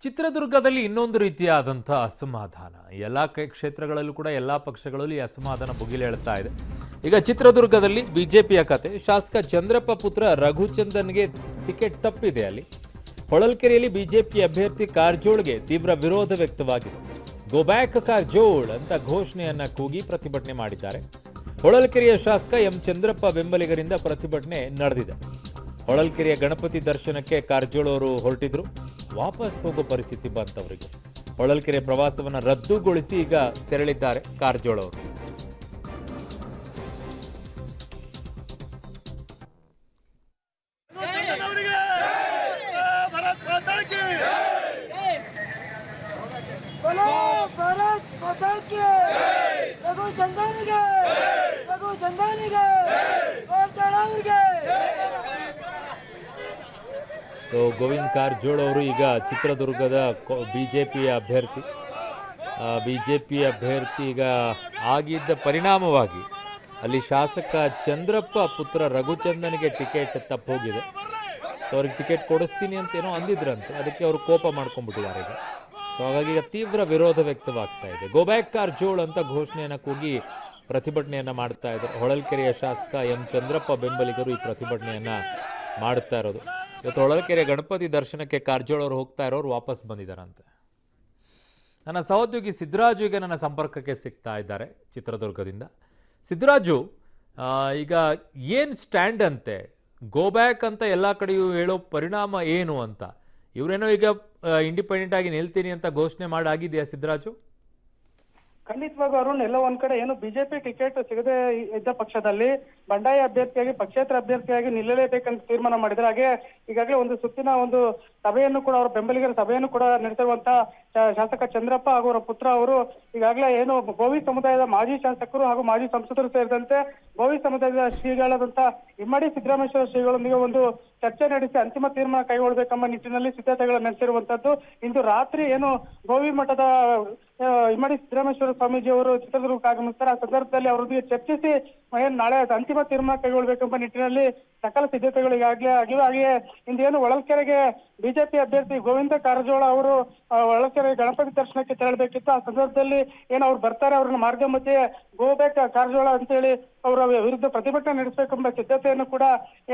ಚಿತ್ರದುರ್ಗದಲ್ಲಿ ಇನ್ನೊಂದು ರೀತಿಯಾದಂಥ ಅಸಮಾಧಾನ ಎಲ್ಲ ಕ್ಷೇತ್ರಗಳಲ್ಲೂ ಕೂಡ ಎಲ್ಲ ಪಕ್ಷಗಳಲ್ಲೂ ಈ ಅಸಮಾಧಾನ ಭುಗಿಲೇಳ್ತಾ ಇದೆ. ಈಗ ಚಿತ್ರದುರ್ಗದಲ್ಲಿ ಬಿಜೆಪಿಯ ಕತೆ, ಶಾಸಕ ಚಂದ್ರಪ್ಪ ಪುತ್ರ ರಘುಚಂದನ್ಗೆ ಟಿಕೆಟ್ ತಪ್ಪಿದೆ. ಅಲ್ಲಿ ಹೊಳಲ್ಕೆರೆಯಲ್ಲಿ ಬಿಜೆಪಿ ಅಭ್ಯರ್ಥಿ ಕಾರಜೋಳ್ಗೆ ತೀವ್ರ ವಿರೋಧ ವ್ಯಕ್ತವಾಗಿದೆ. ಗೋ ಬ್ಯಾಕ್ ಕಾರಜೋಳ್ ಅಂತ ಘೋಷಣೆಯನ್ನ ಕೂಗಿ ಪ್ರತಿಭಟನೆ ಮಾಡಿದ್ದಾರೆ. ಹೊಳಲ್ಕೆರೆಯ ಶಾಸಕ ಎಂ ಚಂದ್ರಪ್ಪ ಬೆಂಬಲಿಗರಿಂದ ಪ್ರತಿಭಟನೆ ನಡೆದಿದೆ. ಹೊಳಲ್ಕೆರೆಯ ಗಣಪತಿ ದರ್ಶನಕ್ಕೆ ಕಾರಜೋಳ್ ಅವರು ಹೊರಟಿದ್ರು. ವಾಪಸ್ ಹೋಗೋ ಪರಿಸ್ಥಿತಿ ಬಂತವರಿಗೆ. ಹೊಳಲ್ಕೆರೆ ಪ್ರವಾಸವನ್ನ ರದ್ದುಗೊಳಿಸಿ ಈಗ ತೆರಳಿದ್ದಾರೆ ಕಾರಜೋಳ್ ಅವರು. ಸೊ ಗೋವಿಂದ್ ಕಾರಜೋಳ್ ಅವರು ಈಗ ಚಿತ್ರದುರ್ಗದ ಬಿಜೆಪಿಯ ಅಭ್ಯರ್ಥಿ ಈಗ ಆಗಿದ್ದ ಪರಿಣಾಮವಾಗಿ ಅಲ್ಲಿ ಶಾಸಕ ಚಂದ್ರಪ್ಪ ಪುತ್ರ ರಘುಚಂದನ್ಗೆ ಟಿಕೆಟ್ ತಪ್ಪೋಗಿದೆ. ಸೊ ಅವ್ರಿಗೆ ಟಿಕೆಟ್ ಕೊಡಿಸ್ತೀನಿ ಅಂತ ಏನೋ ಅಂದಿದ್ರಂತೆ, ಅದಕ್ಕೆ ಅವರು ಕೋಪ ಮಾಡ್ಕೊಂಡ್ಬಿಟ್ಟಿದ್ದಾರೆ ಈಗ. ಸೊ ಹಾಗಾಗಿ ಈಗ ತೀವ್ರ ವಿರೋಧ ವ್ಯಕ್ತವಾಗ್ತಾ ಇದೆ. ಗೋ ಬ್ಯಾಕ್ ಕಾರಜೋಳ್ ಅಂತ ಘೋಷಣೆಯನ್ನು ಕೂಗಿ ಪ್ರತಿಭಟನೆಯನ್ನ ಮಾಡ್ತಾ ಇದ್ದಾರೆ. ಹೊಳಲ್ಕೆರೆಯ ಶಾಸಕ ಎಂ ಚಂದ್ರಪ್ಪ ಬೆಂಬಲಿಗರು ಈ ಪ್ರತಿಭಟನೆಯನ್ನ ಮಾಡ್ತಾ ಇರೋದು. ಇವತ್ತು ಹೊಳಲ್ಕೆರೆ ಗಣಪತಿ ದರ್ಶನಕ್ಕೆ ಕಾರಜೋಳ್ ಅವರು ಹೋಗ್ತಾ ಇರೋರು ವಾಪಸ್ ಬಂದಿದ್ದಾರಂತೆ. ನನ್ನ ಸಹೋದ್ಯೋಗಿ ಸಿದ್ದರಾಜು ಈಗ ನನ್ನ ಸಂಪರ್ಕಕ್ಕೆ ಸಿಗ್ತಾ ಇದ್ದಾರೆ ಚಿತ್ರದುರ್ಗದಿಂದ. ಸಿದ್ದರಾಜು, ಈಗ ಏನು ಸ್ಟ್ಯಾಂಡ್ ಅಂತೆ, ಗೋ ಬ್ಯಾಕ್ ಅಂತ ಎಲ್ಲ ಕಡೆಯೂ ಹೇಳೋ ಪರಿಣಾಮ ಏನು ಅಂತ, ಇವರೇನೋ ಈಗ ಇಂಡಿಪೆಂಡೆಂಟ್ ಆಗಿ ನಿಲ್ತೀನಿ ಅಂತ ಘೋಷಣೆ ಮಾಡಾಗಿದೆಯಾ ಸಿದ್ದರಾಜು? ಖಂಡಿತವಾಗ ಅರುಣ್, ಎಲ್ಲ ಒಂದ್ ಕಡೆ ಏನು ಬಿಜೆಪಿ ಟಿಕೆಟ್ ಸಿಗದೆ ಇದ್ದ ಪಕ್ಷದಲ್ಲಿ ಬಂಡಾಯ ಅಭ್ಯರ್ಥಿಯಾಗಿ ಪಕ್ಷೇತರ ಅಭ್ಯರ್ಥಿಯಾಗಿ ನಿಲ್ಲಲೇಬೇಕಂತ ತೀರ್ಮಾನ ಮಾಡಿದ್ರೆ. ಹಾಗೆ ಈಗಾಗಲೇ ಒಂದು ಸುತ್ತಿನ ಒಂದು ಸಭೆಯನ್ನು ಕೂಡ, ಅವರ ಬೆಂಬಲಿಗರ ಸಭೆಯನ್ನು ಕೂಡ ನಡೆಸಿರುವಂತ ಶಾಸಕ ಚಂದ್ರಪ್ಪ ಹಾಗೂ ಅವರ ಪುತ್ರ ಅವರು ಈಗಾಗಲೇ ಏನು ಬೋವಿ ಸಮುದಾಯದ ಮಾಜಿ ಶಾಸಕರು ಹಾಗೂ ಮಾಜಿ ಸಂಸದರು ಸೇರಿದಂತೆ ಬೋವಿ ಸಮುದಾಯದ ಶ್ರೀಗಳಾದಂತ ಇಮ್ಮಡಿ ಸಿದ್ದರಾಮೇಶ್ವರ ಶ್ರೀಗಳೊಂದಿಗೆ ಒಂದು ಚರ್ಚೆ ನಡೆಸಿ ಅಂತಿಮ ತೀರ್ಮಾನ ಕೈಗೊಳ್ಳಬೇಕೆಂಬ ನಿಟ್ಟಿನಲ್ಲಿ ಸಿದ್ಧತೆಗಳು ನಡೆಸಿರುವಂತದ್ದು. ಇಂದು ರಾತ್ರಿ ಏನು ಬೋವಿ ಮಠದ ಇಮ್ಮಡಿ ಸಿದ್ದರಾಮೇಶ್ವರ ಸ್ವಾಮೀಜಿ ಅವರು ಚಿತ್ರದುರ್ಗಕ್ಕೆ ಆಗಮಿಸ್ತಾರೆ. ಆ ಸಂದರ್ಭದಲ್ಲಿ ಅವರೊಂದಿಗೆ ಚರ್ಚಿಸಿ ಏನು ನಾಳೆ ಅಂತಿಮ ತೀರ್ಮಾನ ಕೈಗೊಳ್ಳಬೇಕೆಂಬ ನಿಟ್ಟಿನಲ್ಲಿ ಸಕಲ ಸಿದ್ಧತೆಗಳು ಈಗಾಗಲೇ ಆಗಿವೆ. ಹಾಗೆಯೇ ಇಂದೇನು ಹೊಳಲ್ಕೆರೆಗೆ ಬಿಜೆಪಿ ಅಭ್ಯರ್ಥಿ ಗೋವಿಂದ ಕಾರಜೋಳ ಅವರು ಹೊಳಲ್ಕೆರೆ ಗಣಪತಿ ದರ್ಶನಕ್ಕೆ ತೆರಳಬೇಕಿತ್ತು. ಆ ಸಂದರ್ಭದಲ್ಲಿ ಏನು ಅವ್ರು ಬರ್ತಾರೆ, ಅವ್ರನ್ನ ಮಾರ್ಗ ಮಧ್ಯೆ ಗೋ ಬ್ಯಾಕ್ ಕಾರಜೋಳ ಅಂತೇಳಿ ಅವರ ವಿರುದ್ಧ ಪ್ರತಿಭಟನೆ ನಡೆಸಬೇಕೆಂಬ ಸಿದ್ಧತೆಯನ್ನು ಕೂಡ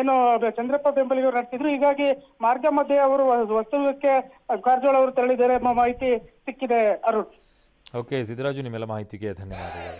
ಏನು ಚಂದ್ರಪ್ಪ ಬೆಂಬಲಿಗರು ನಡೆಸಿದ್ರು. ಹೀಗಾಗಿ ಮಾರ್ಗ ಮಧ್ಯೆ ಅವರು ವಸ್ತುವಿಗೆ ಕಾರಜೋಳ ಅವರು ತೆರಳಿದ್ದಾರೆ ಎಂಬ ಮಾಹಿತಿ ಸಿಕ್ಕಿದೆ ಅರುಣ್. ಓಕೆ ಸಿದ್ದರಾಜು, ನಿಮ್ಮೆಲ್ಲ ಮಾಹಿತಿಗೆ ಧನ್ಯವಾದಗಳು.